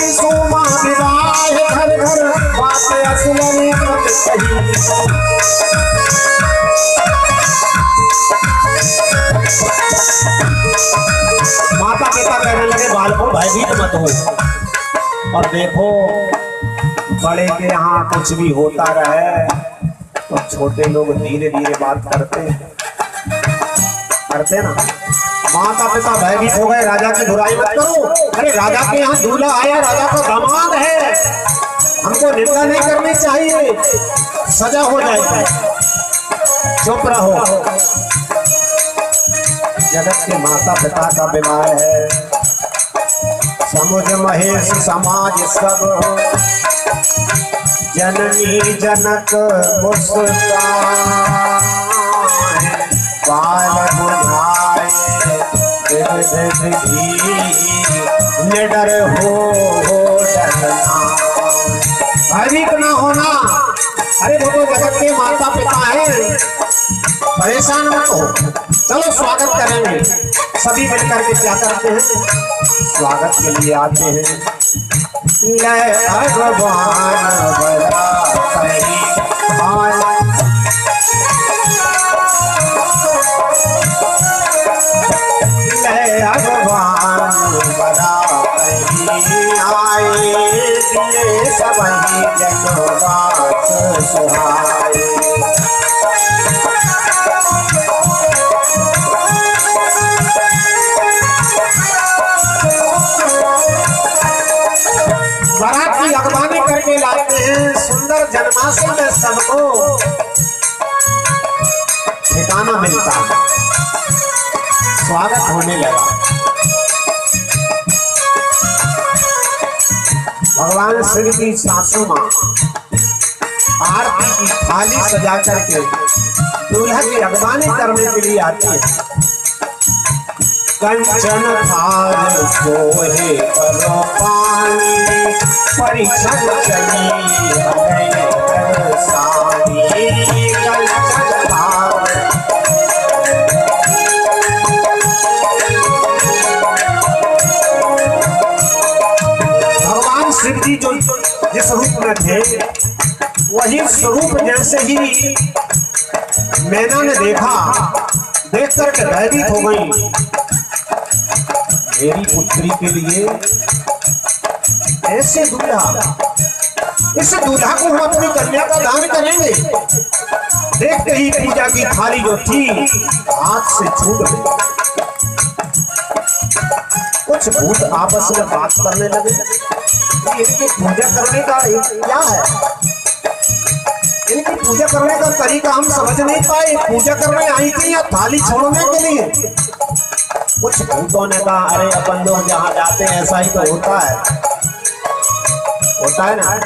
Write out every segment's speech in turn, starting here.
सोमा विवाह घर घर बात असलनी सही। माता पिता कहने लगे बालकों भयभीत मत हो और देखो बड़े के यहाँ कुछ भी होता रहे तो छोटे लोग धीरे धीरे बात करते ना। माता पिता भयभीत हो गए, राजा की बुराई मत करो। अरे राजा के यहाँ दूल्हा आया, राजा का दामाद है, हमको निंदा नहीं करनी चाहिए, सजा हो जाएगी। चुप रहो। जगत के माता पिता का विवाह है, समुझ महेश समाज सब जननी जनक मुस्कान बाल बुझाए निडर हो डरना भयभीत ना होना। अरे वो तो जगत के माता पिता हैं, परेशान मत हो। चलो स्वागत करेंगे। सभी मिलकर के क्या करते हैं, स्वागत के लिए आते हैं। ले भगवान बड़ा सही भगवान बड़ा आए दिए सबही जनवास सुहाए। बारात की अगवानी करके लाते हैं, सुंदर जन्माष्टमी में सबको ठिकाना मिलता है, स्वागत होने लगा। भगवान श्री की सासू माँ आरती की थाली सजा करके दूल्हा की अगवानी करने के लिए आती है। कंचन थाल सोहे करो पानी परीक्षण चली सानी। कंचन थाल भगवान शिव जी जो जिस रूप में थे वही स्वरूप जैसे ही मैना ने देखा, देख करके भयभीत हो गई। मेरी पुत्री के लिए ऐसे दूल्हा, इस दूल्हा को हम अपनी कन्या का दान करेंगे। देखते ही पूजा की थाली जो थी हाथ से छूट गई। कुछ भूत आपस में बात करने लगे, इनकी पूजा करने का क्या है, इनकी पूजा करने का तरीका हम समझ नहीं पाए। पूजा करने आई थी या थाली छोड़ने के लिए? कुछ भूतों ने कहा अरे अपन लोग जहाँ जाते हैं ऐसा ही तो होता है ना,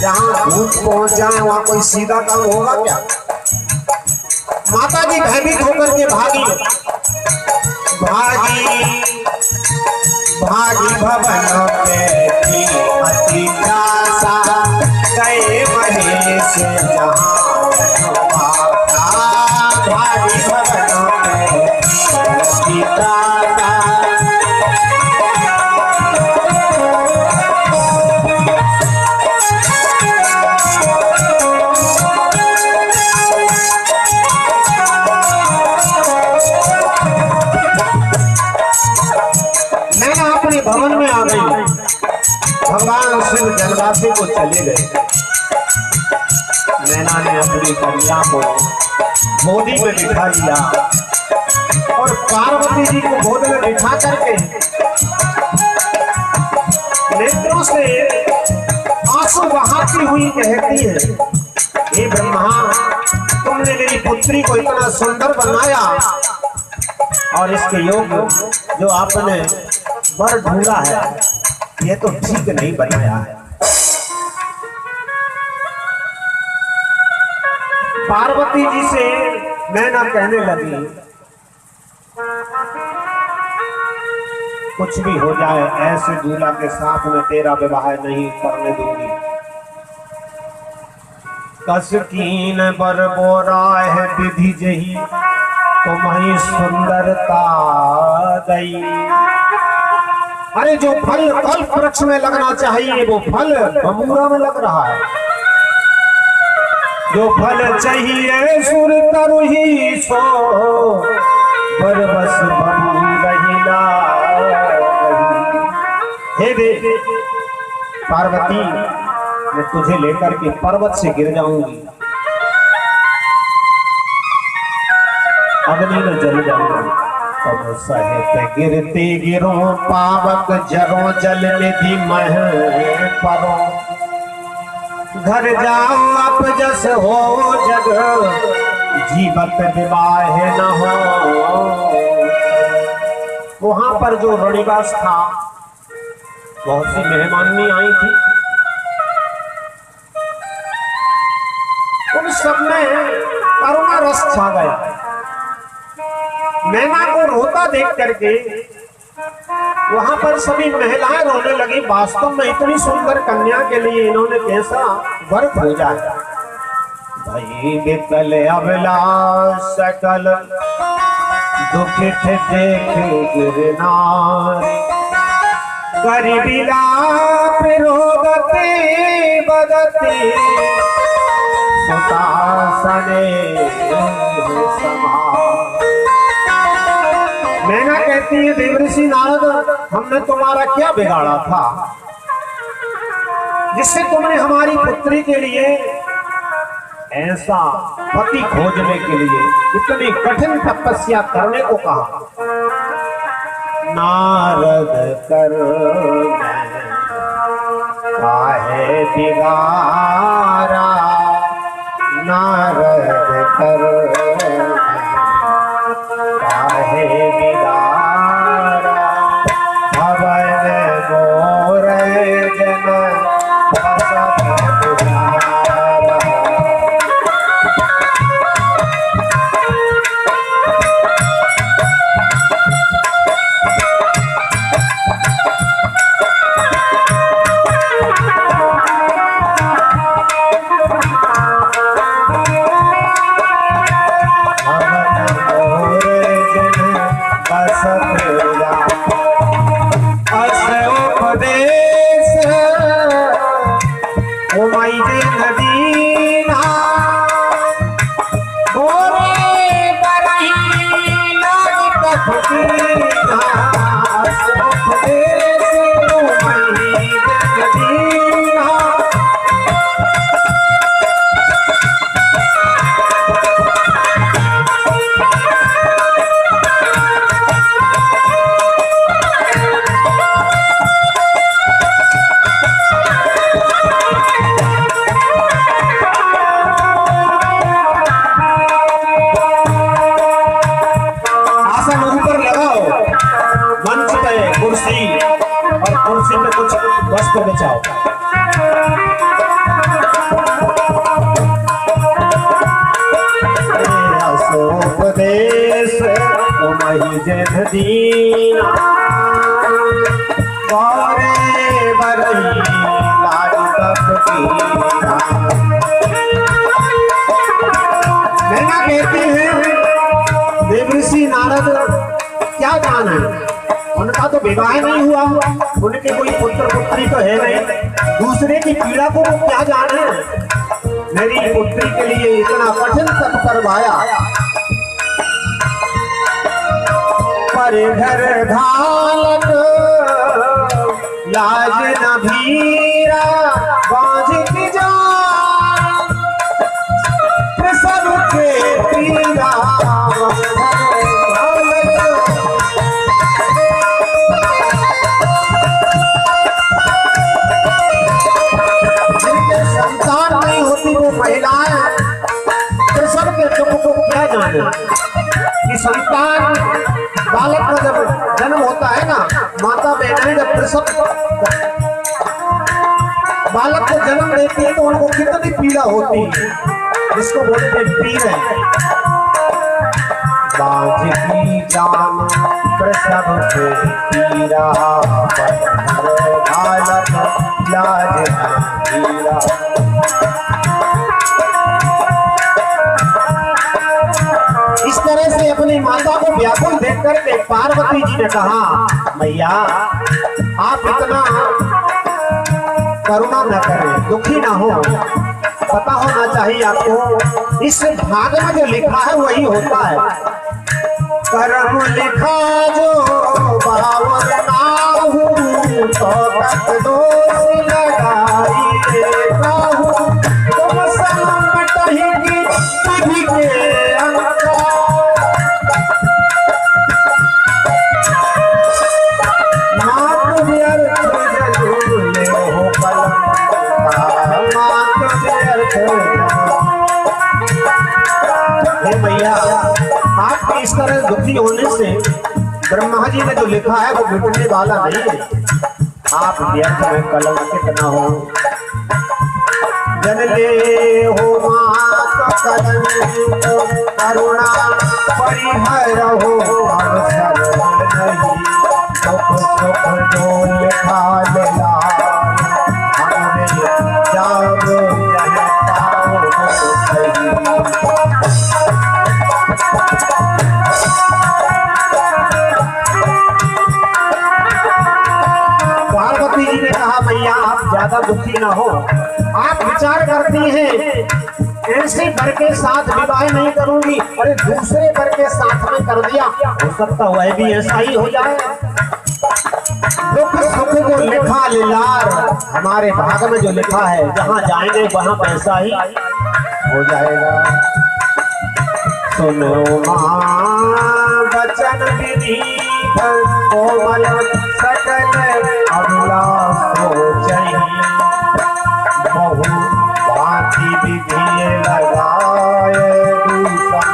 जहाँ भूत पहुंच जाए वहां कोई सीधा काम होगा क्या? माता जी भयभीत होकर के भागी भागी भागी भवन में अति प्यासा गए महेश जहाँ भागी भवन में अति प्यासा। भवन में आ गई, भगवान शिव जनवासी को चले गए। नैना ने अपनी कन्या को गोदी में बिठा लिया और पार्वती जी को गोद में बिठा करके नेत्रों से आंसू बहाती हुई कहती है, हे ब्रह्मा, तुमने मेरी पुत्री को इतना सुंदर बनाया और इसके योग्य जो आपने वर ढूंढा है ये तो ठीक नहीं बनाया है। पार्वती जी से नैना कहने लगी, कुछ भी हो जाए ऐसे दूल्हा के साथ में तेरा विवाह नहीं करने दूंगी। कसकीन बर बोरा है विधि जही तुम्हारी सुंदरता गई। अरे जो फल कल्प वृक्ष में लगना चाहिए वो फल बमूरा में लग रहा है। जो फल चाहिए सुर तरु ही सो पर बस बमूरहिला। हे देव पार्वती, मैं तुझे लेकर के पर्वत से गिर जाऊंगी, अग्नि में जल जाऊंगी। तब सहित गिरते गिरो पावक जरो जल निधि मह परो। घर जाओ अब जस हो जग जीवत विवाह न हो। वहां पर जो रणिवास था, बहुत सी मेहमानी आई थी, उन सब में करुणा रस छा गया। मैना को रोता देख करके वहां पर सभी महिलाएं रोने लगी। वास्तव में इतनी सुंदर कन्या के लिए इन्होंने कैसा वर खोजा है। भई विकल अबला सकल दुखित देख गिरनार। गरीबिला रोगते बदते सुतासने समा। मैना कहती है देवर्षि नारद, हमने तुम्हारा क्या बिगाड़ा था जिससे तुमने हमारी पुत्री के लिए ऐसा पति खोजने के लिए इतनी कठिन तपस्या करने को कहा। नारद कर काहे बिगाड़ा, नारद कर काहे बिगाड़ा। भवन मोर जन वस्त्र बचाओ। उपदेश तुम्हि जन दीना। गौरे बरई लाज तप कीना। मैना कहती है देवर्षि नारद, क्या जान है, उनका तो विवाह नहीं हुआ, उनके कोई पुत्र पुत्री तो है नहीं, दूसरे की पीड़ा को वो क्या जाने। मेरी पुत्री के लिए इतना कठिन तप करवाया, पर घर घालक लाज न भीरा। बांझ की जान प्रसव के पीड़ा। महिलाएं प्रसव के दुख को क्या जाने कि संतान बालक का जब जन्म होता है ना, माता बहनें जब प्रसव बालक को जन्म देती है तो उनको कितनी पीड़ा होती है, जिसको बोलते पीर है। बांझ की जान प्रसव के पीड़ा। बालक लाज पीड़ा। इस तरह से अपनी माता को व्याकुल देख करके पार्वती जी ने कहा, मैया आप इतना करुणा न करें, दुखी ना हो। पता होना चाहिए आपको, इस भाग में जो लिखा है वही होता है। कर्म लिखा जो बावर नाहू, तो तक दोष लगाई काहू, तुम सलामत ही सभी के अंका। मात व्यर्थ जरूले हो कलंका, मात व्यर्थ। हे मैया, आपके इस तरह दुखी होने से ब्रह्मा जी ने जो लिखा है वो मिटने वाला नहीं है। आप व्यर्थ में कलंकित न हो। जन ले हो मात कलंक, करुणा परिहर हो अवसर नहीं। सुख सुख जो लिखा लेला, हमरे जाग जन पाओ सही। पार्वती जी ने कहा, मैया आप ज्यादा दुखी ना हो। आप विचार करती हैं ऐसे वर के साथ विवाह नहीं करूंगी, अरे दूसरे वर के साथ में कर दिया, हो सकता वह भी ऐसा ही हो जाए। दुख सुख को लिखा लीलार, हमारे भाग में जो लिखा है जहाँ जाएंगे वहां पैसा ही हो जाएगा। सुनो मां बचन विनीत, कोमल सकल अभिलाष सोचहि, बहु भांति विधि लगाए दूषण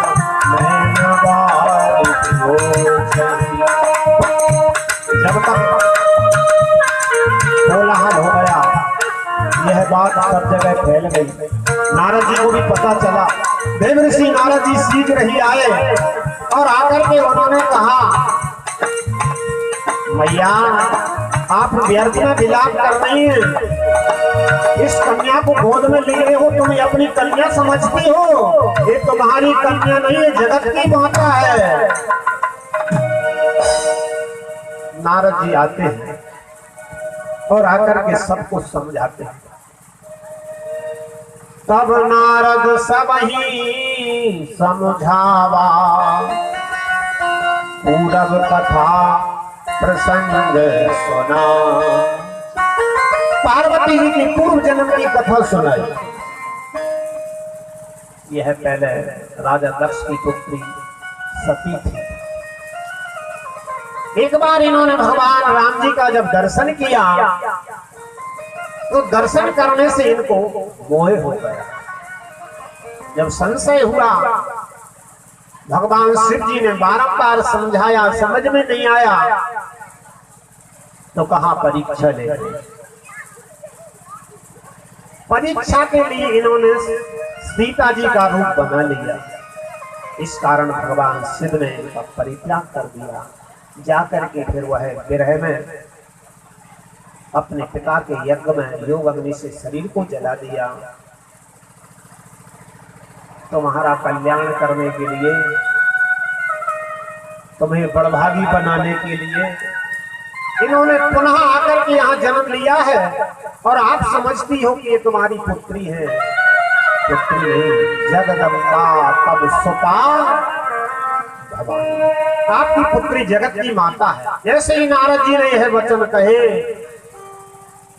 नैन बारिश सोचहि। जब तक कोलाहल हो गया, यह बात सब जगह फैल गई। नारद जी को भी पता चला। देव ऋषि नारद जी शीघ्र ही आए और आकर के उन्होंने कहा, मैया आप व्यर्थ में विलाप कर रही हैं। इस कन्या को गोद में ले रहे हो, तुम अपनी कन्या समझती हो, ये तुम्हारी कन्या नहीं है, जगत की माता है। नारद जी आते हैं और आकर के सबको समझाते हैं। तब नारद सब ही समझावा, पूरब कथा प्रसंग सुना। पार्वती जी की पूर्व जन्म की कथा सुनाई। यह पहले राजा दक्ष की पुत्री सती थी। एक बार इन्होंने भगवान राम जी का जब दर्शन किया तो दर्शन करने से इनको मोह हो गया। जब संशय हुआ, भगवान शिव जी ने बारंबार समझाया, समझ में नहीं आया, तो कहा परीक्षा ले। परीक्षा के लिए इन्होंने सीता जी का रूप बना लिया। इस कारण भगवान शिव ने इनका परित्याग कर दिया। जाकर के फिर वह विरह में अपने पिता के यज्ञ में योग अग्नि से शरीर को जला दिया। तुम्हारा कल्याण करने के लिए, तुम्हें बड़भागी बनाने के लिए इन्होंने पुनः आकर के यहाँ जन्म लिया है। और आप समझती हो कि ये तुम्हारी पुत्री है। पुत्री नहीं, जगदम्बा तब सुता भवानी। आपकी पुत्री जगत की माता है। जैसे ही नारद जी ने यह वचन कहे,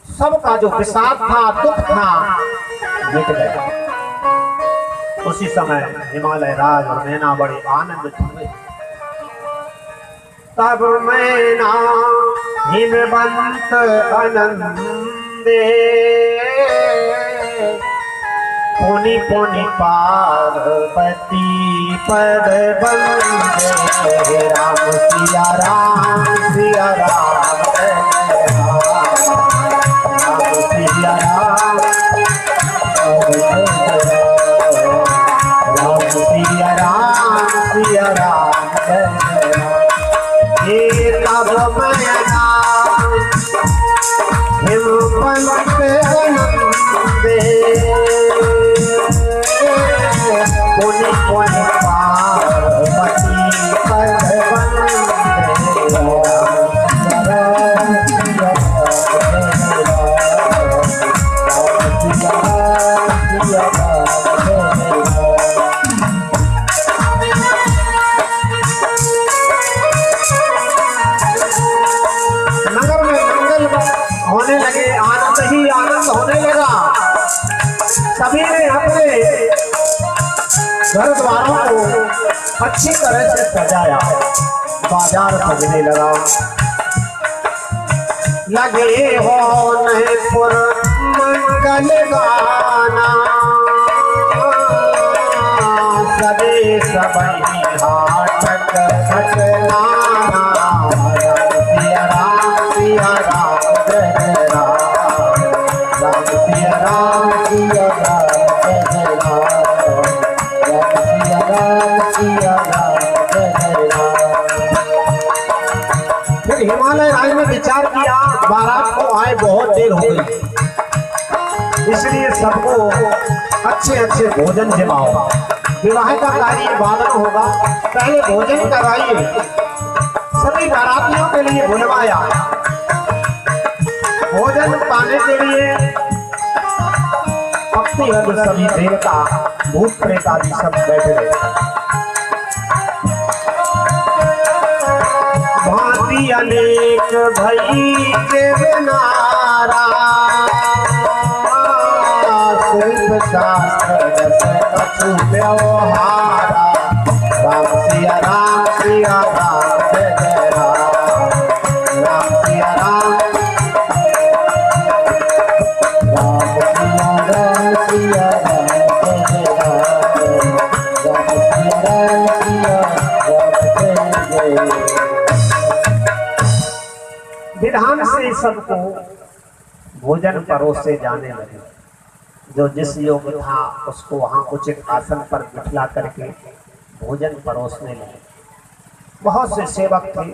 सबका जो विषाद था, दुख था, मिट गया। उसी समय हिमालय राज और मैना बड़े आनंदित हुए। तब मैना हिमवंत आनंदे, पुनि पुनि पार्वती पद बंदे। राम सिया राम, सिया राम, राम सिया राम, राम सिया राम, सिया राम। ये तब मैना हिमवंत आनंदे, पुनि पुनि पार्वती अच्छी तरह से सजाया, बाजार सजने लगा। लगे हो नैपुर मंगल गाना, सदे सबई हाटक घटनाना। सिया राम जय राम, राम सिया राम सिया राम जय राम, सिया राम जय राम। फिर हिमालय राज ने विचार किया, बारात को आए बहुत देर हो गई, इसलिए सबको अच्छे अच्छे भोजन जमाओ। विवाह का कार्य बाद में होगा, पहले भोजन कराइए। सभी बारातियों के लिए बुलवाया। भोजन पाने के लिए भक्तिगत सभी देवता, भूत प्रेत आदि सब बैठे रहे। भांति अनेक भई के नारा, शिल्प शास्त्र रस कछु व्यवहारा। राम सिया राम जय जय राम, राम सिया राम सिया राम जय जय राम, राम सिया राम जय जय। विधान से सबको भोजन परोसे जाने लगे। जो जिस योग्य था उसको वहां उचित आसन पर बिठला करके भोजन परोसने लगे। बहुत से सेवक थे,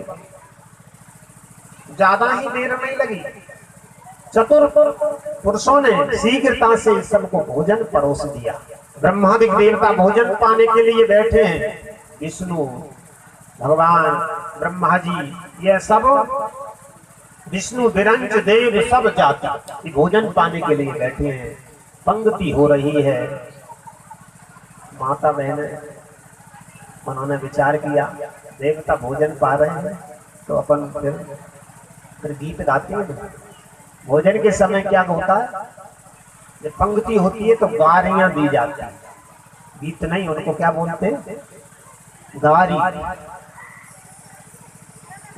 ज्यादा ही देर नहीं लगी। चतुर पुरुषों ने शीघ्रता से सबको भोजन परोस दिया। ब्रह्मादिक देवता भोजन पाने के लिए बैठे हैं। विष्णु भगवान, ब्रह्मा जी, यह सब विष्णु विरंच देव सब जाति भोजन पाने के लिए बैठे हैं। पंक्ति हो रही है। माता बहने उन्होंने विचार किया, देवता भोजन पा रहे हैं तो अपन फिर गीत गाते हैं। भोजन के समय क्या होता है, जब पंक्ति होती है तो गारियां दी जाती हैं। गीत नहीं, उनको क्या बोलते हैं, गारी।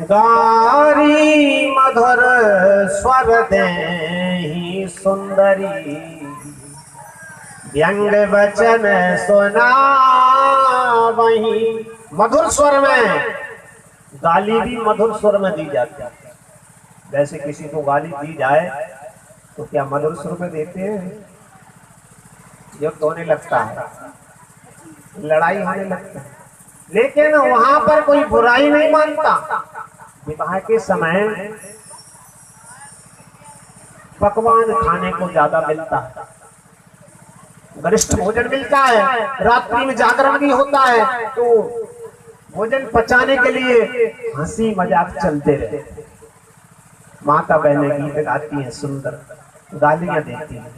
गारी मधुर स्वर देहि सुंदरी, व्यंग वचन सुना वही। मधुर स्वर में, गाली भी मधुर स्वर में दी जाती है। वैसे किसी को गाली दी जाए तो क्या मधुर स्वर में देते हैं? युद्ध होने लगता है, लड़ाई होने लगती है, लेकिन वहां पर कोई बुराई नहीं मानता। विवाह के समय पकवान खाने को ज्यादा मिलता है, वरिष्ठ भोजन मिलता है। रात्रि में जागरण भी होता है तो भोजन पचाने के लिए हंसी मजाक चलते रहे। माता बहनें गीत गाती हैं, सुंदर गालियां देती हैं,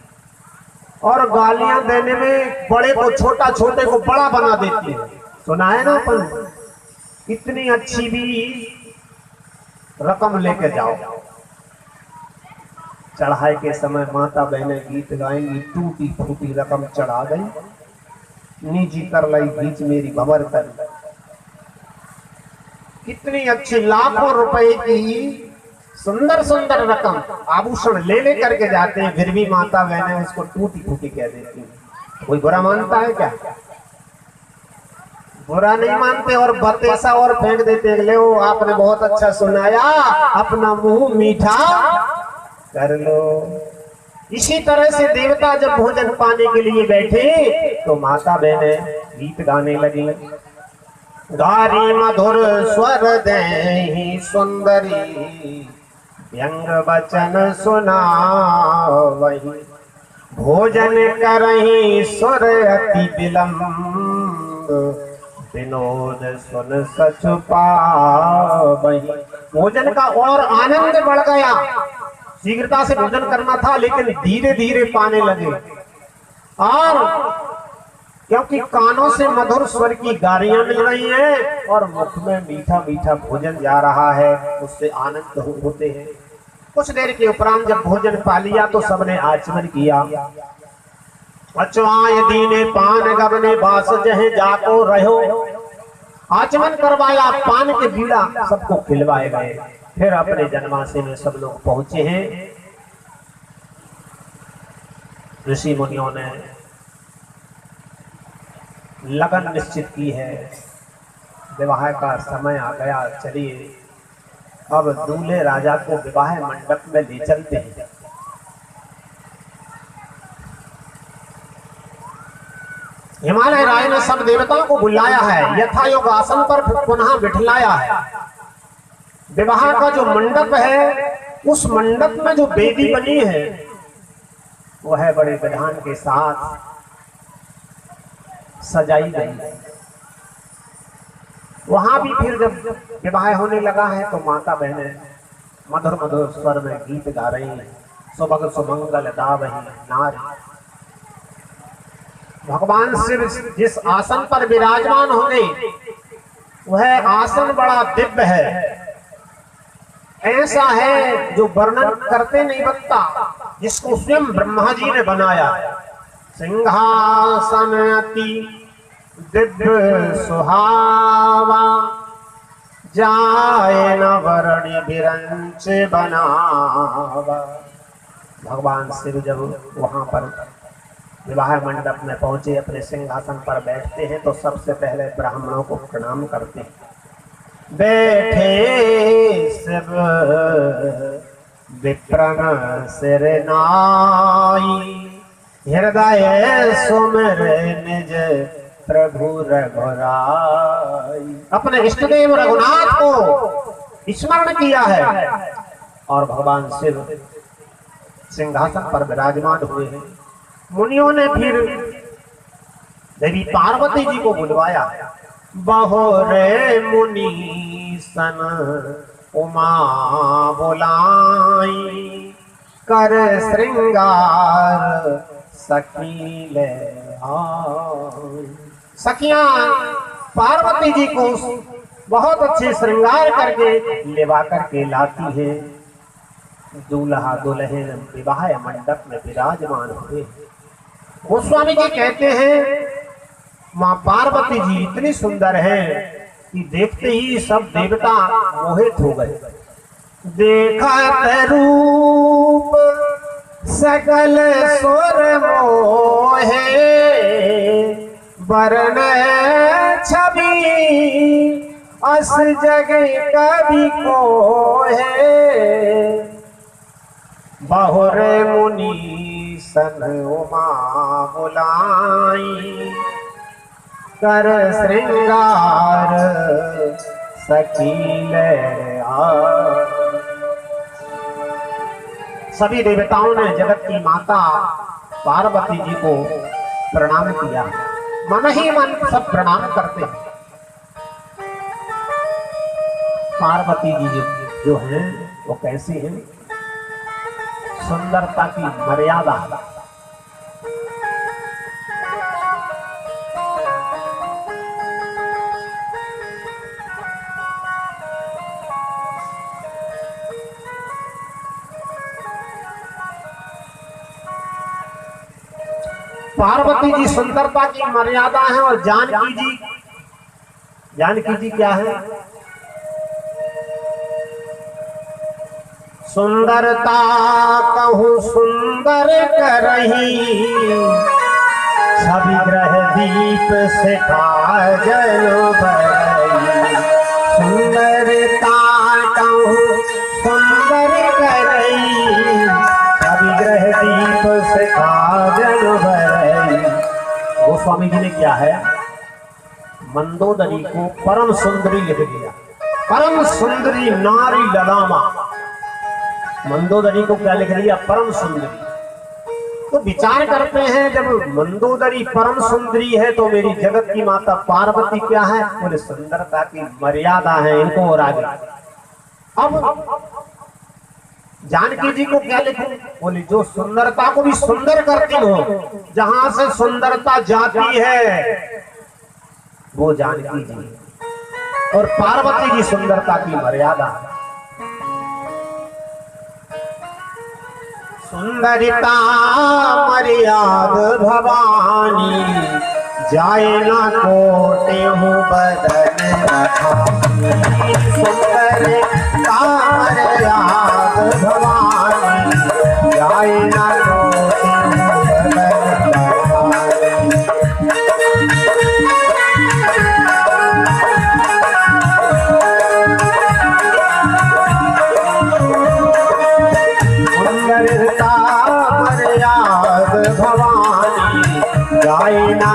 और गालियां देने में बड़े को छोटा, छोटे को बड़ा बना देती है। सुना है ना अपन, इतनी अच्छी भी रकम लेके जाओ। चढ़ाई के समय माता बहनें गीत गाएंगी, टूटी फूटी रकम चढ़ा गई, निजी कर लाई बीच मेरी भवर कर। कितनी अच्छी लाखों रुपए की सुंदर सुंदर रकम आभूषण ले करके जाते हैं, फिर भी माता बहनें उसको टूटी फूटी कह देती हैं। कोई बुरा मानता है क्या? बुरा नहीं मानते, और बतेसा और फेंक देते। ले आपने बहुत अच्छा सुनाया, अपना मुंह मीठा कर लो। इसी तरह से देवता जब भोजन पाने के लिए बैठे तो माता बहनें गीत गाने लगी। गारी मधुर स्वर देहि सुंदरी, व्यंग वचन सुना वही। भोजन करही सुर अति विलंब, विनोद सुन सच पावही। भोजन का और आनंद बढ़ गया। शीघ्रता से भोजन करना था, लेकिन धीरे धीरे पाने लगे। और क्योंकि कानों से मधुर स्वर की गारियां मिल रही हैं और मुख में मीठा मीठा भोजन जा रहा है, उससे आनंद होते हैं। कुछ देर के उपरांत जब भोजन पा लिया तो सबने आचमन किया। अचवाय दीने पान गबने बास जहे जाको रहो, आचमन करवाया, पान के बीड़ा सबको खिलवाए गए। फिर अपने जनवासी में सब लोग पहुंचे हैं। ऋषि मुनियों ने लगन निश्चित की है, विवाह का समय आ गया, चलिए अब दूल्हे राजा को विवाह मंडप में ले चलते हैं। हिमालय राय ने सब देवताओं को बुलाया है, यथायोग आसन पर पुनः बिठलाया है। विवाह का जो मंडप है, उस मंडप में जो वेदी बनी है वह बड़े विधान के साथ सजाई गई है। वहां भी फिर जब विवाह होने लगा है तो माता बहनें मधुर मधुर स्वर में गीत गा रही हैं। सुभग सुमंगल दावही नारी। भगवान शिव जिस आसन पर विराजमान होंगे वह आसन बड़ा दिव्य है, ऐसा है जो वर्णन करते नहीं बनता, जिसको स्वयं ब्रह्मा जी ने बनाया। सिंहासन अति दिव्य सुहावा, जाए न वरणी बिरंच बनावा। भगवान शिव जब वहां पर विवाह मंडप में पहुंचे, अपने सिंहासन पर बैठते हैं तो सबसे पहले ब्राह्मणों को प्रणाम करते हैं। बैठे शिव विप्रन सिर नाई, हृदय सुमिर निज प्रभु रघुराई। अपने इष्टदेव रघुनाथ को स्मरण किया है और भगवान शिव सिंहासन पर विराजमान हुए हैं। मुनियों ने फिर देवी पार्वती जी को बुलवाया। बहोरे मुनि सन उमा बुलाई, कर श्रृंगार सखी ले आई। सखियां पार्वती जी को बहुत अच्छे श्रृंगार करके लेवा करके लाती है। दूल्हा दुल्हन विवाह मंडप में विराजमान हुए। गोस्वामी जी कहते हैं मां पार्वती जी इतनी सुंदर है कि देखते ही सब देवता मोहित हो गए। देखा रूप सकल सुर मोहे, वरण छवि अस जग कवि को है। बहुर मुनि सन उमा बुलाई, कर श्रृंगार सखी ले आई। सभी देवताओं ने जगत की माता पार्वती जी को प्रणाम किया। मन ही मन सब प्रणाम करते हैं। पार्वती जी जो है वो कैसी है? सुंदरता की मर्यादा। पार्वती जी सुंदरता की मर्यादा है और जानकी जी क्या है? सुंदरता कहूँ सुंदर करही, सभी ग्रह दीप से काजल भरही। सुंदरता कहूँ सुंदर करही, सभी ग्रह दीप से काजल भरही। गोस्वामी जी ने क्या है? मंदोदरी को परम सुंदरी लिख दिया। परम सुंदरी नारी ललामा। मंदोदरी को क्या लिख दिया? परम सुंदरी। तो विचार करते हैं जब मंदोदरी परम सुंदरी है तो मेरी जगत की माता पार्वती क्या है? बोले सुंदरता की मर्यादा है इनको और आगे। अब जानकी जी को क्या लिखूं? बोले जो सुंदरता को भी सुंदर करती हो, जहां से सुंदरता जाती है वो जानकी जी, और पार्वती जी सुंदरता की मर्यादा। सुंदरिता मर्याद भवानी, जाए ना कोटे हूँ बदन रखानी, सुंदर तामर याद भवानी, जाए ना कोटे हूँ बदन रखानी। सुंदर तामर याद भवानी, जाए ना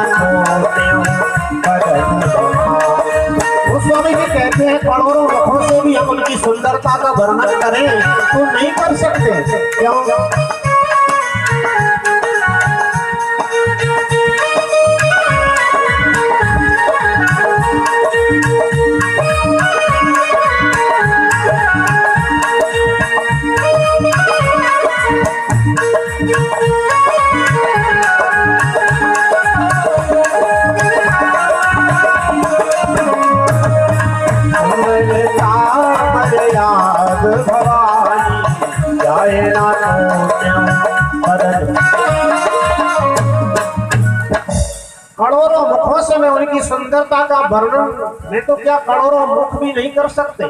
गोस्वामी जी कहते हैं करोड़ों लखों से भी हम उनकी सुंदरता का वर्णन करें तो नहीं कर सकते। क्यों? करोड़ों मुखों से मैं उनकी सुंदरता का वर्णन मैं तो क्या करोड़ों मुख भी नहीं कर सकते।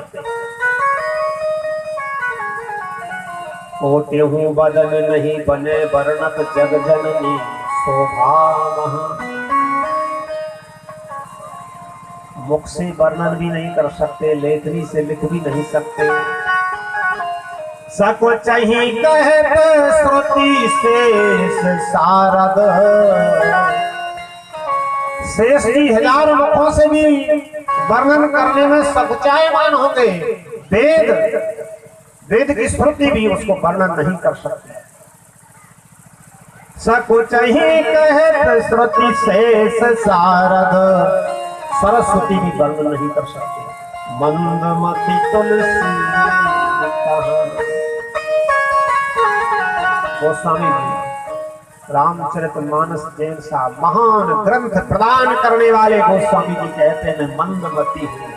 कोटे हूँ बदन नहीं बने वर्णक जग जननी शोभा महा, मुख से वर्णन भी नहीं कर सकते, लेखनी से लिख भी नहीं सकते। सको चाहिए कहते श्रुति शेष शारद, शेष जी हजार मुखों से भी वर्णन करने में सकुचायमान होंगे, वेद की स्मृति भी उसको वर्णन नहीं कर सकती। सको चाहिए कहते श्रुति शेष शारद, सरस्वती भी वर्णन नहीं कर सकती। मंदमती तुलसी गोस्वामी जी रामचरितमानस जैसा महान ग्रंथ प्रदान करने वाले गोस्वामी जी कहते हैं मैं मंदमती हूँ,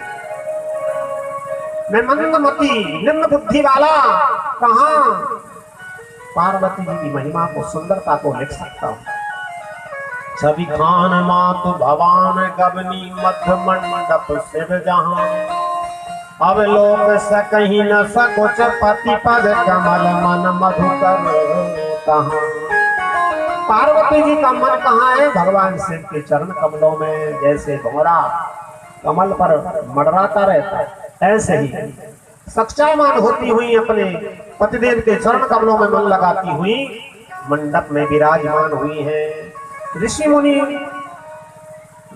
मैं मंदमती निम्न बुद्धि वाला कहाँ पार्वती जी की महिमा को सुंदरता को लिख सकता हूँ। छवि खान मातु भवान गबनी मध्य मंडप शिव जहां, अब लोक सकही न सकुच पति पद कमल मन मधुकर कहां। पार्वती जी का मन कहाँ है? भगवान शिव के चरण कमलों में। जैसे भंवरा कमल पर मडराता रहता है ऐसे ही सच्चाईमान होती हुई अपने पतिदेव के चरण कमलों में मन लगाती हुई मंडप में विराजमान हुई है। ऋषि मुनि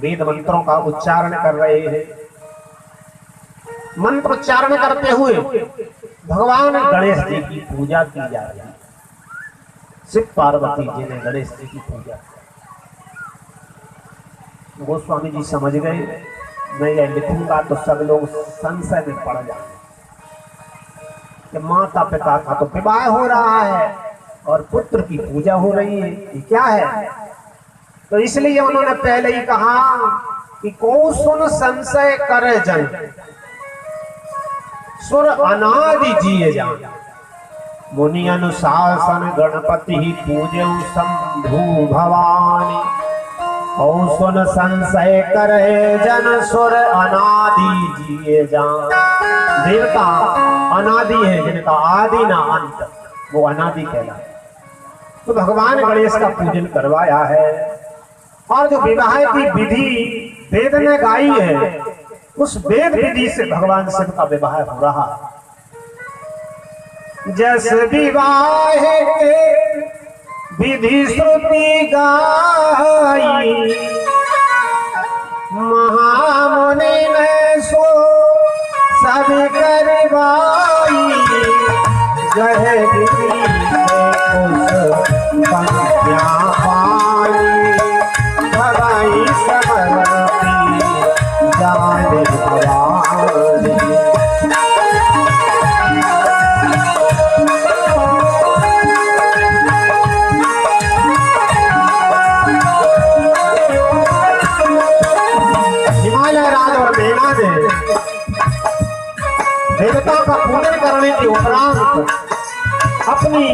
वेद मंत्रों का उच्चारण कर रहे हैं। मंत्र उच्चारण करते हुए भगवान गणेश जी की पूजा की जा रही है। शिव पार्वती जी ने गणेश जी की पूजा की। गोस्वामी जी समझ गए मैं यह लिखूंगा तो सब लोग संशय में पड़ जाएंगे कि माता पिता का तो विवाह हो रहा है और पुत्र की पूजा हो रही है, ये क्या है? तो इसलिए उन्होंने पहले ही कहा कि को सुन संशय करे जन, सुर अनादि जिए जान। मुनि अनुशासन गणपति ही पूजे शंभु भवानी, और सुन संशय करे जन सुर अनादि जिए जान। देवता अनादि है, जिनका आदि ना अंत, वो अनादि कहलाते। तो भगवान गणेश का पूजन करवाया है और जो विवाह की विधि वेद ने गाई है उस वेद विधि से भगवान शिव का विवाह हो रहा है। जैसे विवाह के विधि श्रुति गाई, महामुनि ने सो सब करवाई। जय विधि उस पंक्तियां पाई, भगाई समरती जाने भवानी। हिमालय राज और मेना ने देवता का पूजन करने के उपरांत अपनी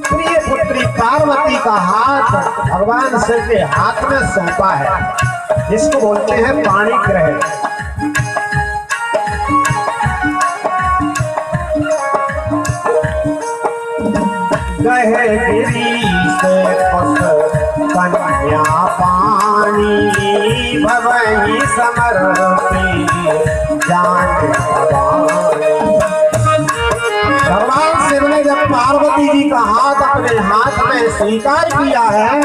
प्रिय पुत्री पार्वती का हाथ भगवान शिव के हाथ में सौंपा है। इसको बोलते हैं पाणी ग्रह। गहे गिरी से कन्या पानी भवहि समर्पी जान भगवान शिव ने जब पार्वती जी का हाथ अपने हाथ में स्वीकार किया है,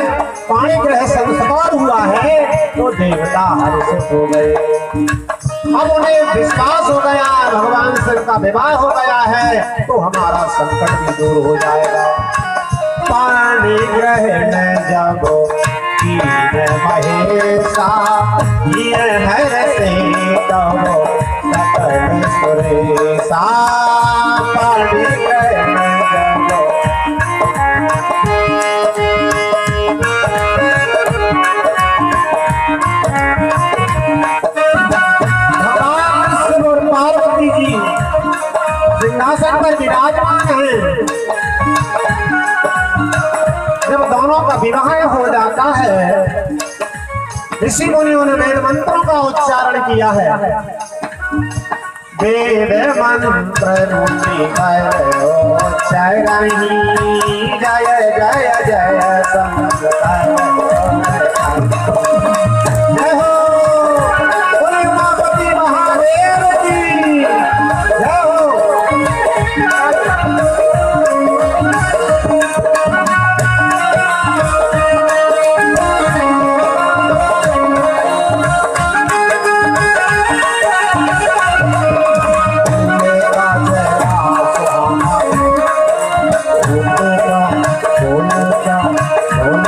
पाणी ग्रह संस्कार हुआ है, तो देवता हर्षित हो गए। अब उन्हें विश्वास हो गया भगवान शिव का विवाह हो गया है तो हमारा संकट भी दूर हो जाएगा। पाणी ग्रहण जब महेशा हर से तब सकल सुरेशा। पाणी ग्रहण सिंहासन पर विराजमान है। जब दोनों का विवाह हो जाता है, ऋषि मुनियों ने वेद मंत्रों का उच्चारण किया है। वेद मंत्र जय जय जय संत Oh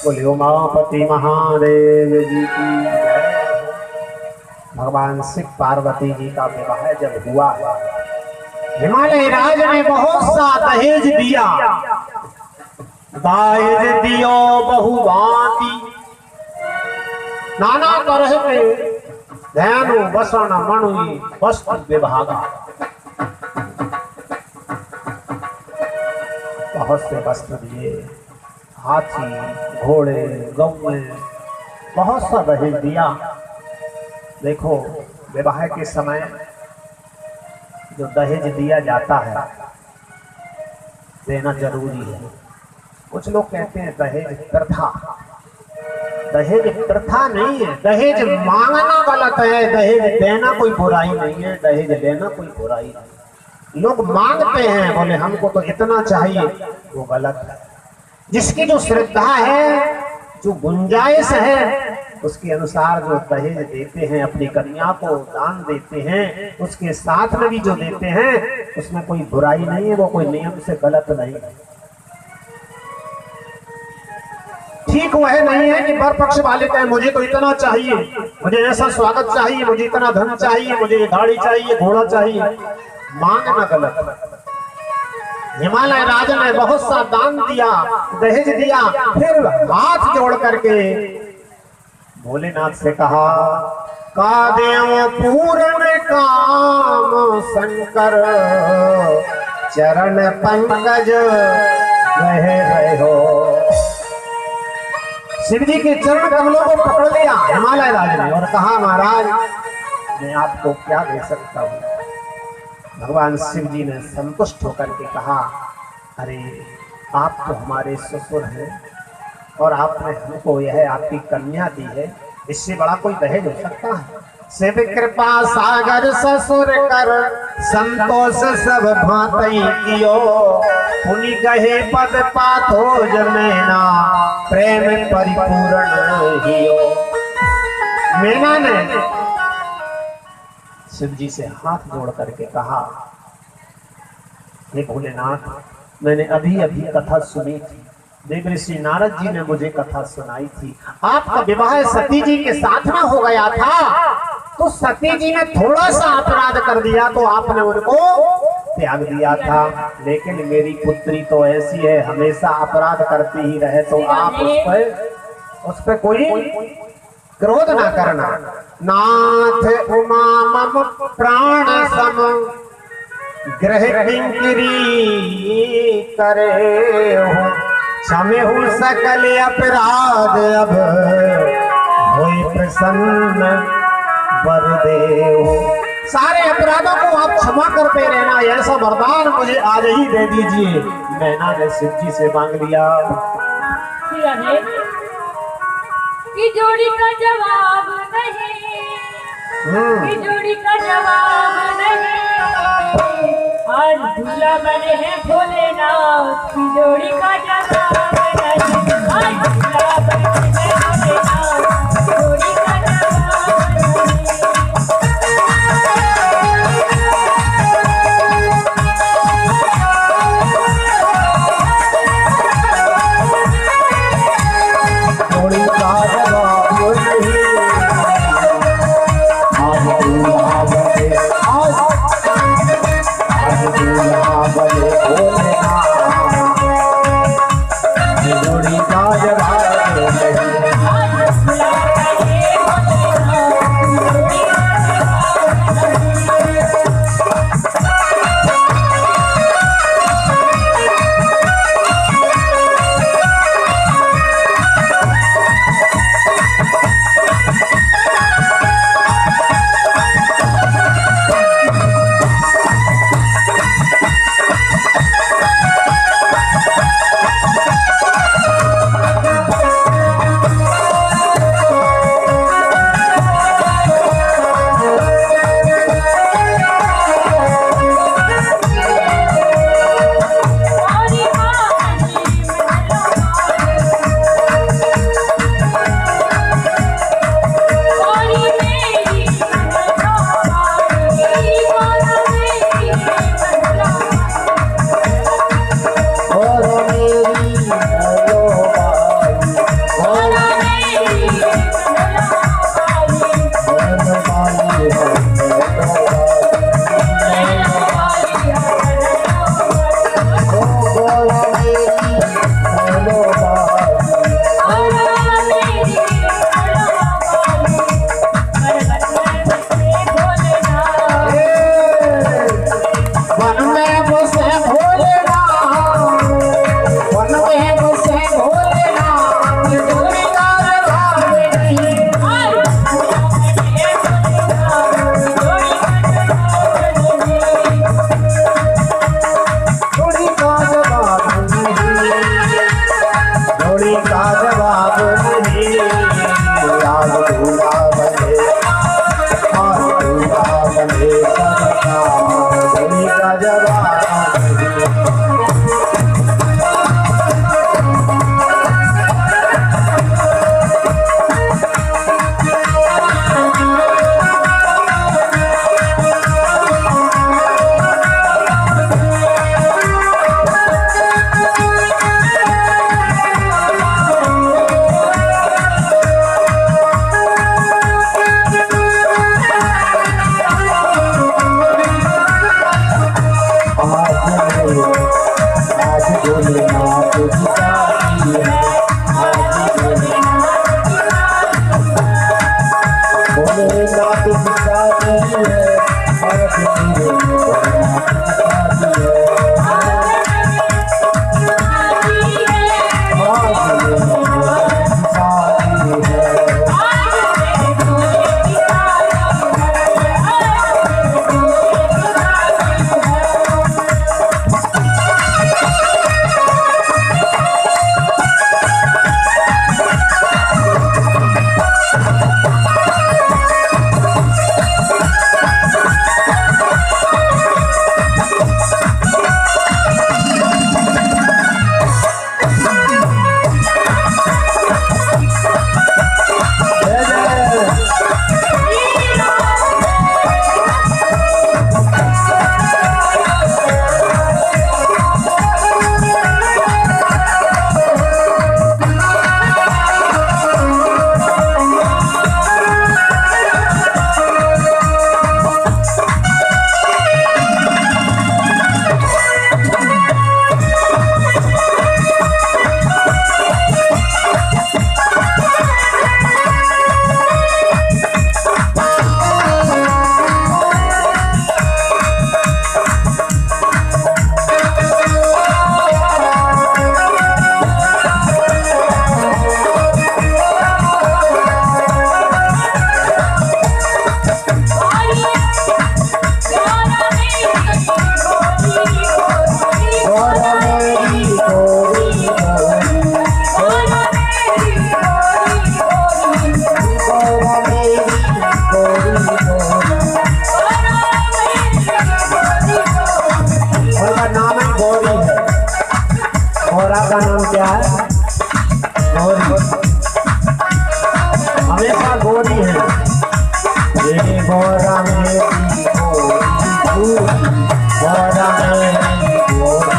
बोले उमापति महादेव जी की जय। भगवान शिव पार्वती जी का विवाह जब हुआ, हिमालय राज ने बहुत सा दहेज दिया। दायज दियो बहुभांति, नाना तरह के धनु वसन मणि वस्त्र विभागा, बहुत से वस्त्र दिए। हाथी घोड़े गौए बहुत सा दहेज दिया। देखो विवाह के समय जो दहेज दिया जाता है देना जरूरी है। कुछ लोग कहते हैं दहेज प्रथा। दहेज प्रथा नहीं है, दहेज मांगना गलत है, दहेज देना कोई बुराई नहीं है, दहेज लेना कोई बुराई नहीं। लोग मांगते हैं, बोले हमको तो इतना चाहिए, वो गलत है। जिसकी जो श्रद्धा है, जो गुंजाइश है, उसके अनुसार जो दहेज देते हैं, अपनी कन्या को दान देते हैं, उसके साथ में भी जो देते हैं उसमें कोई बुराई नहीं है, वो कोई नियम से गलत नहीं है। ठीक वह नहीं है कि वर पक्ष वाले कहें मुझे तो इतना चाहिए, मुझे ऐसा स्वागत चाहिए, मुझे इतना धन चाहिए, मुझे ये गाड़ी चाहिए, घोड़ा चाहिए। मांगना गलत। हिमालय राजा ने बहुत सा दान दिया, दहेज दिया, फिर हाथ जोड़ करके भोलेनाथ से कहा, का देव पूर्ण काम शंकर, चरण पंकज रहे हो। शिव जी के चरण कमलों को पकड़ लिया हिमालय राजा ने और कहा, महाराज मैं आपको क्या दे सकता हूँ। भगवान शिव जी ने संतुष्ट होकर के कहा, अरे आप तो हमारे ससुर हैं और आपने हमको यह आपकी कन्या दी है, इससे बड़ा कोई दहेज हो सकता है। शिव कृपा सागर ससुर कर, संतोष सब भांति कियो, पुनि कहे पद पाथो जमेना, प्रेम परिपूर्ण हियो। मैना ने शिव जी से हाथ जोड़ करके कहा, हे भोलेनाथ, मैंने अभी अभी कथा सुनी थी, देव ऋषि नारद जी ने मुझे कथा सुनाई थी। आपका विवाह सती जी के साथ में हो गया था, तो सती जी ने थोड़ा सा अपराध कर दिया तो आपने उनको त्याग दिया था। लेकिन मेरी पुत्री तो ऐसी है, हमेशा अपराध करती ही रहे, तो आप उस पर कोई क्रोध ना करना। नाथ उमा मम प्राण सम, ग्रह किंकरी करे हो, क्षमे हूँ सकल अपराध, अब होई प्रसन्न वर देव। सारे अपराधों को आप क्षमा करते रहना, ऐसा वरदान मुझे आज ही दे दीजिए। मैना ने शिव जी से मांग लिया। कि जोड़ी का जवाब नहीं, कि जोड़ी का जवाब नहीं, आज दूल्हा बने हैं भोलेनाथ, की जोड़ी का जवाब नहीं, आज दूल्हा बने हैं भोलेनाथ, की जोड़ी का जवाब भोलेनाथ की शादी है, आज भोलेनाथ की शादी है, आज भोलेनाथ की शादी है। का नाम क्या है? गौरी। हमेशा गौरी है। ये गौरा मेरी गौरी, गौरा मेरी गौरी।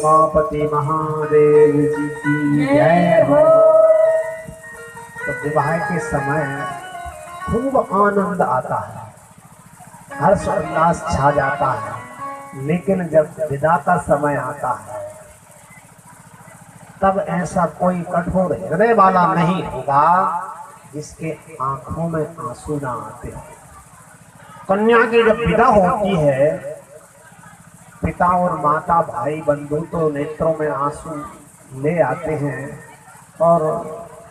उमापति महादेव जी की जय हो। तो विवाह के समय खूब आनंद आता है, हर्ष उल्लास छा जाता है, लेकिन जब विदा का समय आता है तब ऐसा कोई कठोर हृदय वाला नहीं होगा जिसके आंखों में आंसू ना आते हो। कन्या की जब विदा होती है, पिता और माता भाई बंधु तो नेत्रों में आंसू ले आते हैं और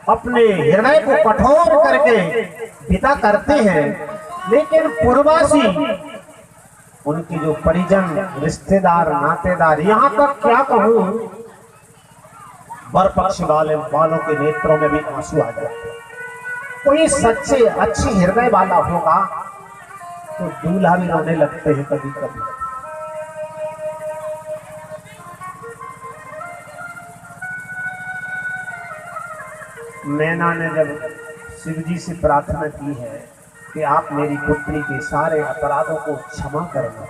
अपने हृदय को कठोर करके विदा करते हैं, लेकिन पूर्ववासी उनकी जो परिजन रिश्तेदार नातेदार, यहाँ तक क्या कहूँ वर पक्ष वालों के नेत्रों में भी आंसू आ जाते हैं। कोई सच्चे अच्छे हृदय वाला होगा तो दूल्हा भी रोने लगते हैं कभी कभी। मैना ने जब शिव जी से प्रार्थना की है कि आप मेरी पुत्री के सारे अपराधों को क्षमा करना,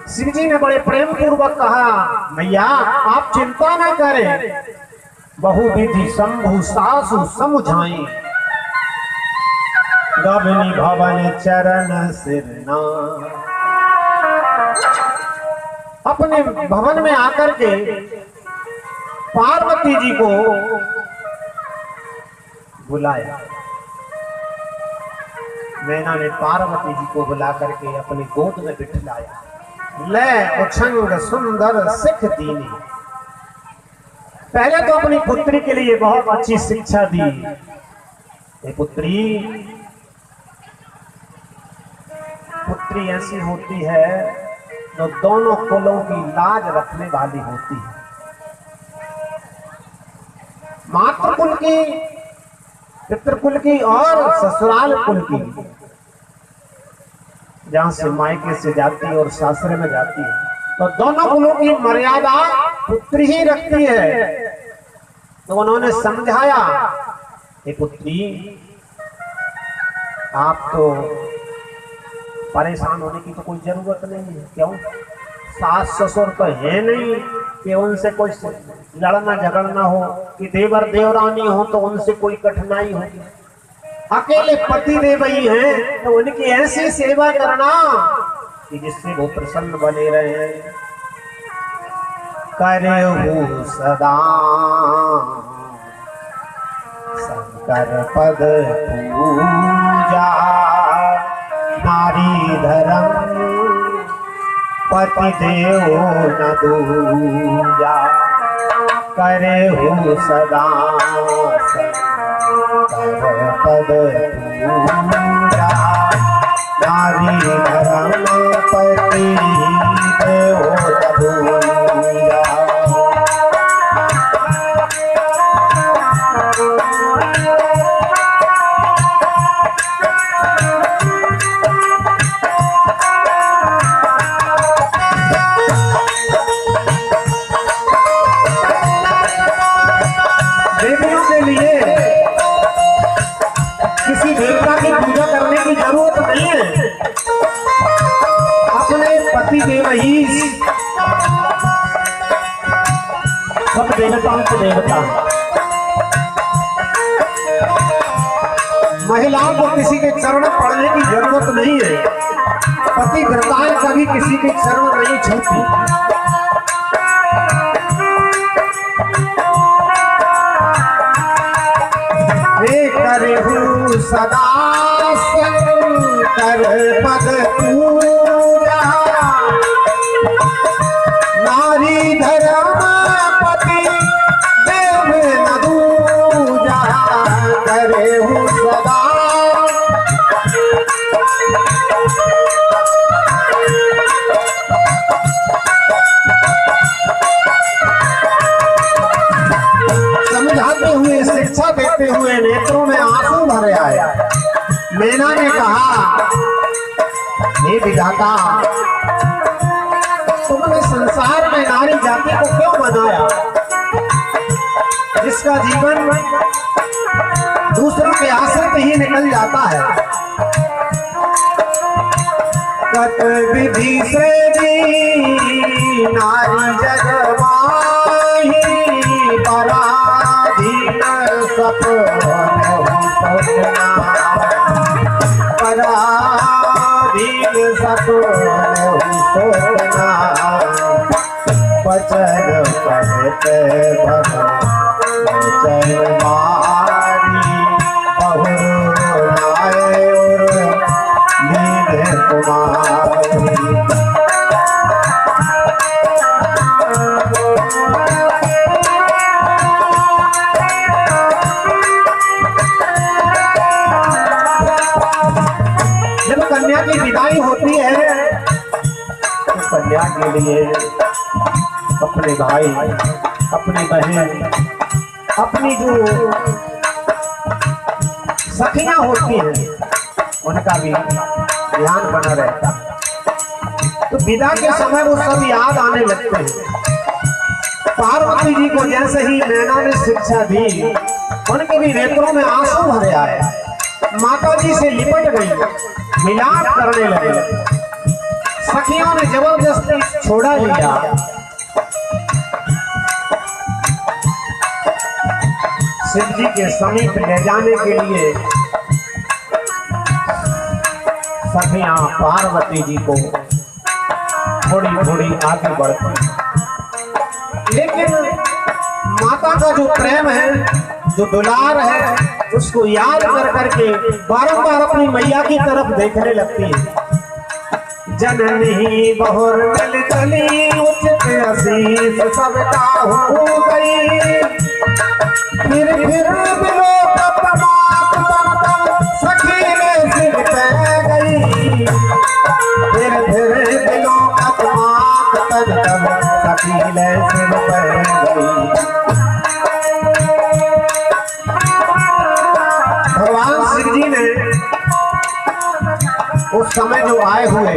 शिव जी ने बड़े प्रेम पूर्वक कहा, मैया आप चिंता न करें, बहुविधि शंभु सासु समुझाई, गबनी भवन चरण सिरना। अपने भवन में आकर के पार्वती जी को बुलाया। मैना ने पार्वती जी को बुला करके अपनी गोद में बिठलाया। ले उछंग सुंदर सिख दीनी, पहले तो अपनी पुत्री के लिए बहुत अच्छी शिक्षा दी। ये पुत्री ऐसी होती है जो दोनों कुलों की लाज रखने वाली होती है, मातृकुल की, पितृकुल की और ससुराल कुल की। जहां से मायके से जाती है और सासरे में जाती है तो दोनों कुलों की मर्यादा पुत्री ही रखती है। तो उन्होंने समझाया, हे पुत्री आप तो परेशान होने की तो कोई जरूरत नहीं है। क्यों? सास ससुर तो है नहीं कि उनसे कोई लड़ना झगड़ना हो, कि देवर देवरानी हो तो उनसे कोई कठिनाई होगी। अकेले पति देव ही हैं तो उनकी ऐसी सेवा करना कि जिससे वो प्रसन्न बने रहे। करे हो सदा शंकर पद पूजा, नारी धर्म पति देव न दूजा। करे हो सदा शंकर पद पूजा, नारी धर्म पति देव न दूजा। देवियों के लिए किसी देवता की पूजा करने की जरूरत नहीं है, अपने पति देव ही सब देवताओं के देवता। महिलाओं को किसी के चरण पड़ने की जरूरत नहीं है, पतिव्रताएं कभी किसी के चरण नहीं छूती। करे हूँ सदा शंकर पद पूजा, नारी धर्म पति देव न दूजा। करे हूँ सदा समझाते हुए, शिक्षा देते हुए नेत्रों में आंसू भरे आए। मैना ने कहा, हे विधाता, तुमने संसार में नारी जाति को क्यों बनाया, जिसका जीवन दूसरों के आश्रित ही निकल जाता है। कत विधि से भी नारी जगवा कहते चरवारी बहुर आए और नीले कुमारी। जब कन्या की विदाई होती है तो कन्या के लिए अपने भाई, अपनी बहन, अपनी जो सखियां होती हैं उनका भी ध्यान बना रहता। तो विदा के समय वो सब याद आने लगते हैं। पार्वती जी को जैसे ही नैना ने शिक्षा दी उनके भी नेत्रों में आंसू भरे आए। माता जी से लिपट गई, मिलाप करने लगे। सखियों ने जबरदस्ती छोड़ा लिया। शिव जी के समीप ले जाने के लिए सखियां पार्वती जी को थोड़ी थोड़ी आगे बढ़ती, लेकिन माता का जो प्रेम है, जो दुलार है, उसको याद कर करके बारंबार अपनी मैया की तरफ देखने लगती है। जननी बहुर मिल चली उचित असीस सबका हो गई। फिर बिलो तमाक तम सखी में सिर पे गई। फिर बिलो तमाक तम सखी में सिर पे गई। भगवान शिव जी ने उस समय जो आए हुए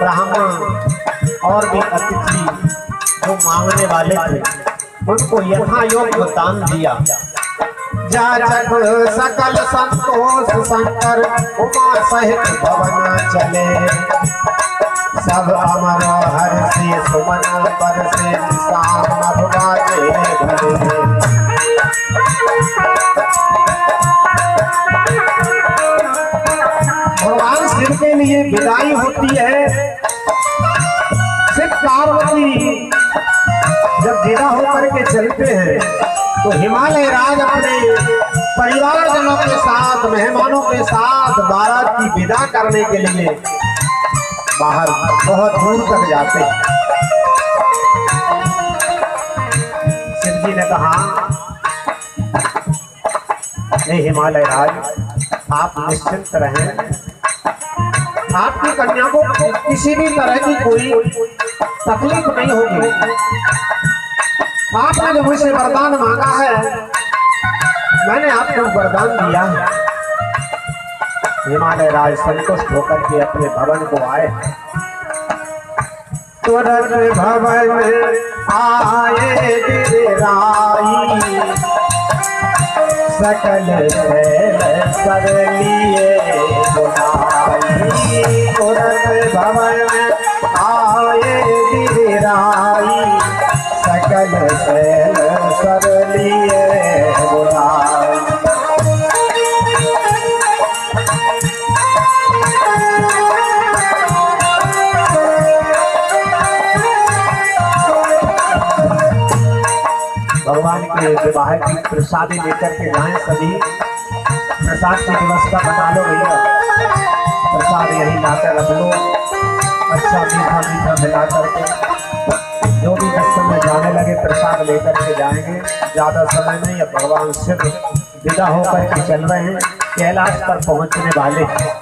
ब्राह्मण और भी अतिथि जो मांगने वाले थे उनको यथा योग्य दान दिया। जाचक सकल संतोष शंकर उमा सहित भवन चले। सब अमर हर से सुमन पर से निशान मधुबाजे भरे। भगवान शिव के लिए विदाई होती है। शिव पार्वती जब विदा होकर के चलते हैं तो हिमालय राज अपने परिवारजनों के साथ, मेहमानों के साथ बारात की विदा करने के लिए बाहर बहुत दूर तक जाते हैं। शिव जी ने कहा, हे हिमालय राज, आप निश्चिंत रहें, आपकी कन्या को किसी भी तरह की कोई तकलीफ नहीं होगी। आपने जो मुझसे वरदान मांगा है मैंने आपको वरदान दिया है। हिमालय राज संतुष्ट होकर के अपने भवन को आए। तुरंत भवन में आए गिरिराई। सकल शैल सर लिए बुलाई। तुरंत भवन में आए गिरिराई। सकल शैल सर लिए बुलाई। भगवान के विवाह की प्रसादी लेकर के जाएं। सभी प्रसाद की व्यवस्था बना लो भैया। प्रसाद यही लाकर रख लो, अच्छा मीठा मीठा मिला करके। जो भी जिस समय जाने लगे प्रसाद लेकर के जाएंगे। ज्यादा समय नहीं, अब भगवान शिव विदा होकर के चल रहे हैं, कैलाश पर पहुंचने वाले हैं।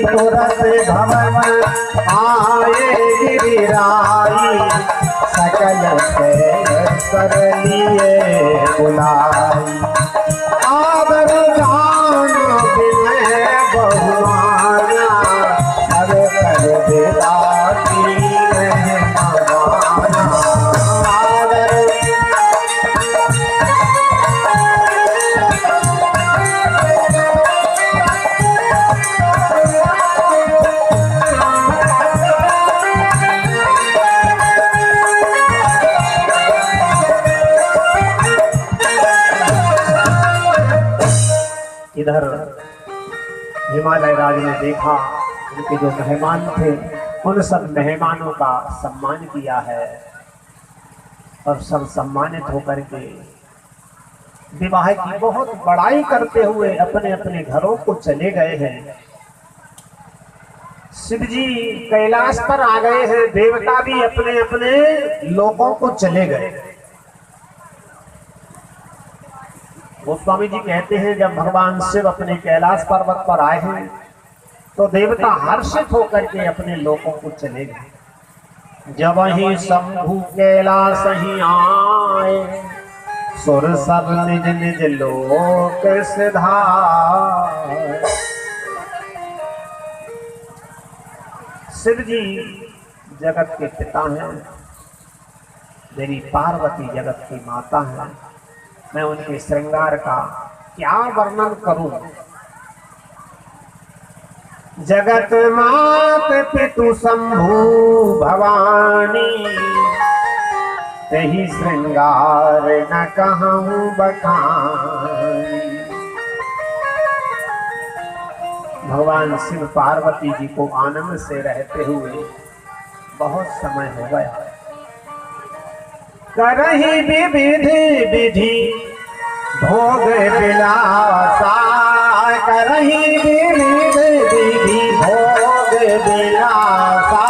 तुरंत भवन आए गिरिराई। सकल शैल सर लिए बुलाई। आदर जान बिनय बहुमाना। हर कर विदा की मेहमाना। आदर इधर हिमालय राज ने देखा, उनके जो मेहमान थे उन सब मेहमानों का सम्मान किया है और सब सम्मानित होकर के विवाह की बहुत बड़ाई करते हुए अपने अपने घरों को चले गए हैं। शिव जी कैलाश पर आ गए हैं, देवता भी अपने अपने लोगों को चले गए। गोस्वामी जी कहते हैं जब भगवान शिव अपने कैलाश पर्वत पर आए हैं तो देवता हर्षित होकर के अपने लोगों को चले गए। जब ही शंभु कैलाश ही आए, सुर सब निज निज लोक सिधार। शिव जी जगत के पिता हैं, मेरी पार्वती जगत की माता है। मैं उनके श्रृंगार का क्या वर्णन करूं। जगत मात पितु शंभु भवानी, तेहि श्रृंगार न कहूं बखानी। भगवान शिव पार्वती जी को आनंद से रहते हुए बहुत समय हो गया। करही विधि विधि भोग विलासा, करही विधि विधि भोग विलासा।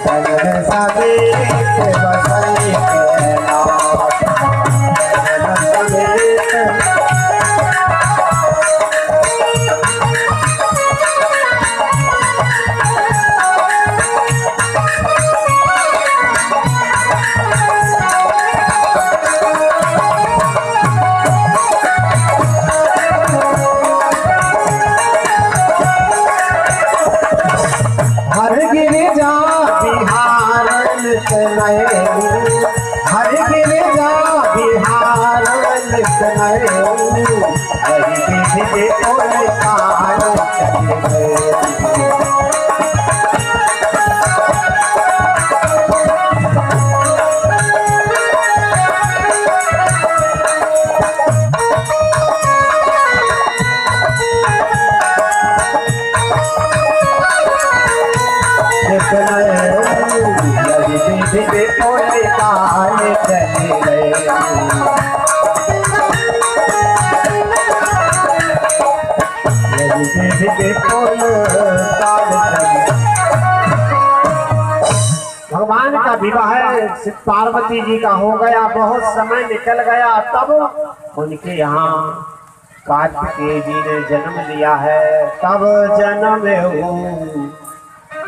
जगन समेत बसई कैलाश, जगन समेत भगवान का विवाह शिव पार्वती जी का हो गया। बहुत समय निकल गया, तब उनके यहाँ कार्तिकेय जी ने जन्म लिया है। तब जन्म हो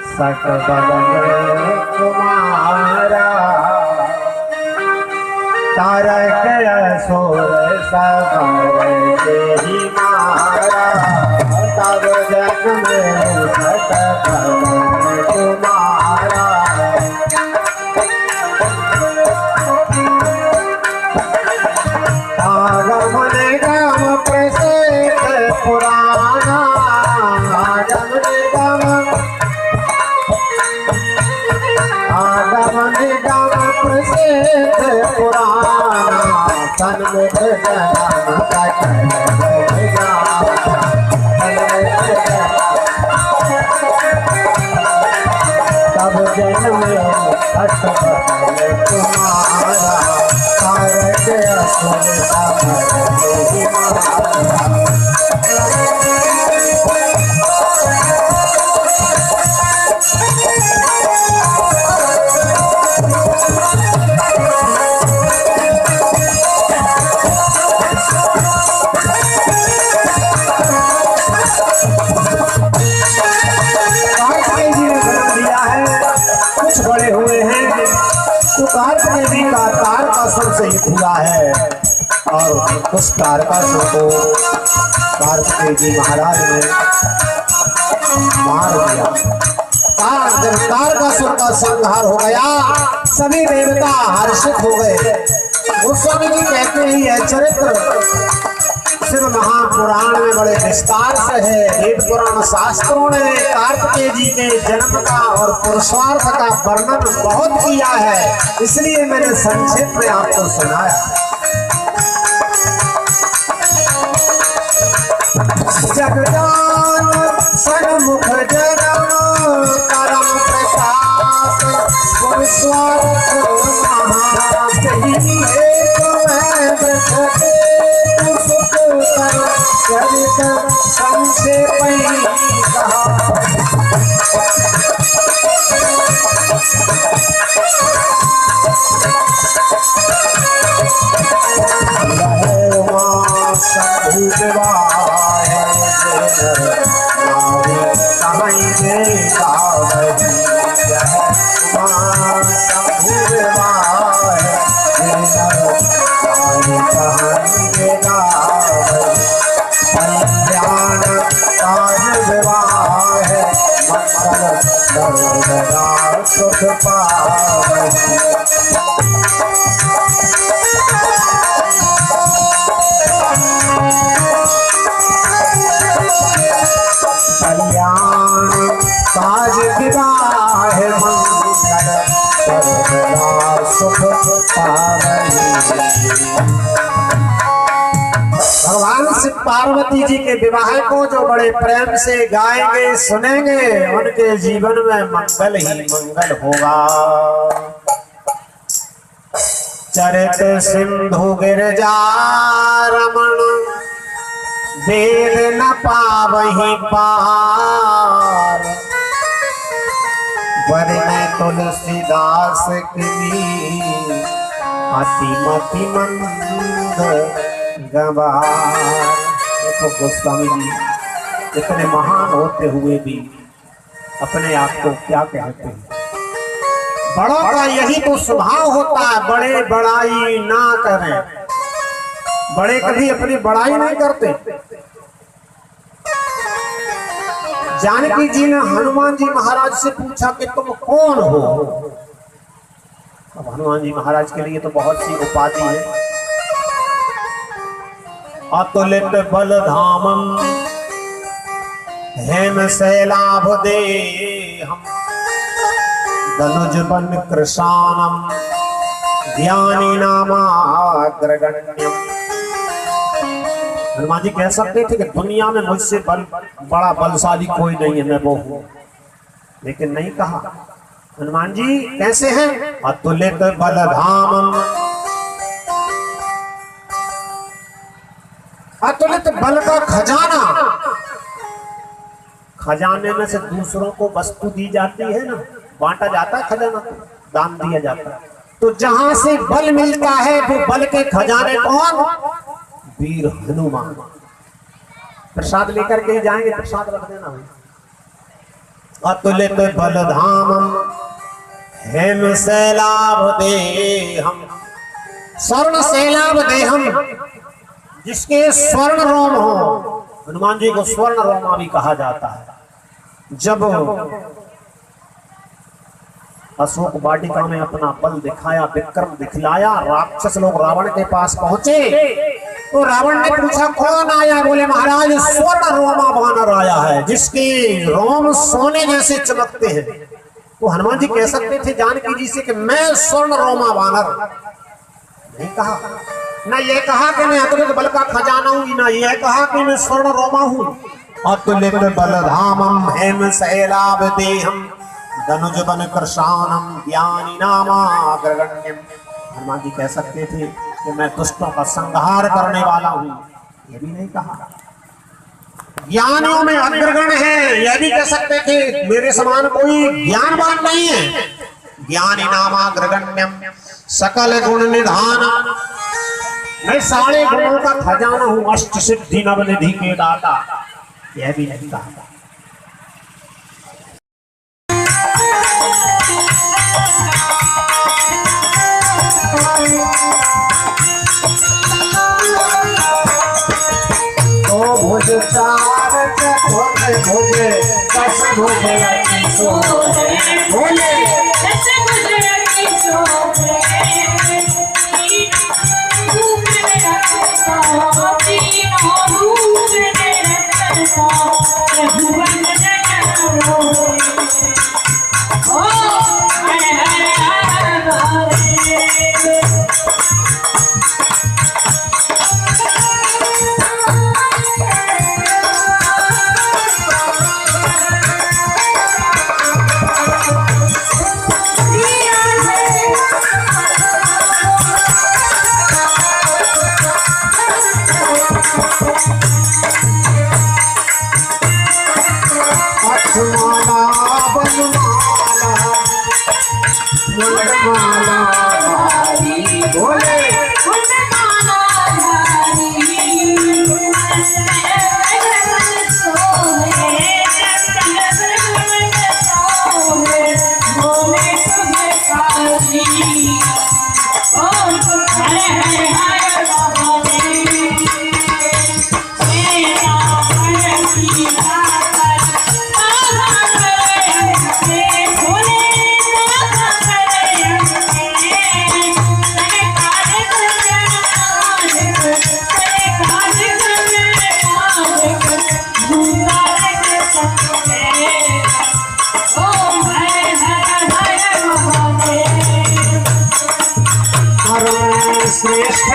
सकबदन कुमारा, तारक असुर सबर तेहि मारा। तब जन्म हो सकबदन कुमारा। आगमन गम प्रसिद्ध पुराना, आगमन गम प्रसिद्ध पुराना। सन्मुख जन्म तब जन्म तुम्हारा, तारक असुर सबर तेहि मारा। बड़े हुए हैं तो कार्तिकेय जी का तारकासुर से युद्ध हुआ है और उस तारकासुर को कार्तिकेय जी महाराज ने मार दिया। जब तारकासुर का संहार हो गया, सभी देवता हर्षित हो गए। गोस्वामी जी कहते हैं यह चरित्र शिव महापुराण में बड़े विस्तार से है। वेद पुराण शास्त्रों ने कार्तिकेय जी के जन्म का और पुरुषार्थ का वर्णन बहुत किया है, इसलिए मैंने संक्षेप में आपको सुनाया। पार्वती जी के विवाह को जो बड़े प्रेम से गाएंगे सुनेंगे, उनके जीवन में मंगल ही मंगल होगा। चरित सिंधु गिरजा रमण, वेद न पावहि पार, वरने तुलसीदास की अतिमति मंद गवार। देखो गोस्वामी जी इतने महान होते हुए भी अपने आप को क्या कहते हैं? बड़ों का यही तो स्वभाव होता है, बड़े बड़ाई ना करें। बड़े कभी अपनी बड़ाई नहीं करते। जानकी जी ने हनुमान जी महाराज से पूछा कि तुम कौन हो? अब हनुमान जी महाराज के लिए तो बहुत सी उपाधि है। अतुलित बल धामम हेम शैलाभ दे हम, धनुज बन कृशानम ज्ञानी नामाग्रगण्यम। हनुमान जी कह सकते थे कि दुनिया में मुझसे बड़ा बलशाली कोई नहीं है, मैं वो हूं, लेकिन नहीं कहा। हनुमान जी कैसे हैं? अतुलित बलधामम, अतुलित बल का खजाना। खजाने में से दूसरों को वस्तु दी जाती है ना, बांटा जाता है, खजाना को दान दिया जाता है। तो जहां से बल मिलता है वो बल के खजाने कौन? वीर हनुमान। प्रसाद लेकर के ही जाएंगे, प्रसाद रख देना। अतुलित बलधामम हेम शैलाभ देहम, स्वर्ण शैलाभ देहम, जिसके स्वर्ण रोम हो। हनुमान जी को स्वर्ण रोमा भी कहा जाता है। जब अशोक वाटिका में अपना बल दिखाया, विक्रम दिखलाया, राक्षस लोग रावण के पास पहुंचे तो रावण ने पूछा कौन आया? बोले महाराज स्वर्ण रोमा वानर आया है, जिसके रोम सोने जैसे चमकते हैं। तो हनुमान जी कह सकते थे जानकी जी से कि मैं स्वर्ण रोमा वानर, नहीं कहा। ना ये कहा कि मैं अतुलित बल का खजाना हूं, ना ये कहा कि मैं स्वर्ण रोमा हूं। अतुलित बलधामम हेम शैलाभ देहम, धनुज बन कृशानम ज्ञानी नामाग्रगण्यम। हनुमान जी कह सकते थे कि मैं दुष्टों का संहार करने वाला हूं, ये भी नहीं कहा। ज्ञानियों में अग्रगण है, यह भी कह सकते थे मेरे समान कोई ज्ञानवान नहीं है। ज्ञानी नामाग्रगण्यम सकल गुण निधान, मैं सारे गुणों का खजाना हूं, अष्ट सिद्धि नवनिधि के दाता, यह भी नहीं कहा। भुज चार चकोर भुज दस भुज रति सोहे, बोले दस भुज रति सोहे, रूप में रखता, तीनों रूप में रखता, रघुवन जन होए। ओ हर हर हर श्रेष्ठ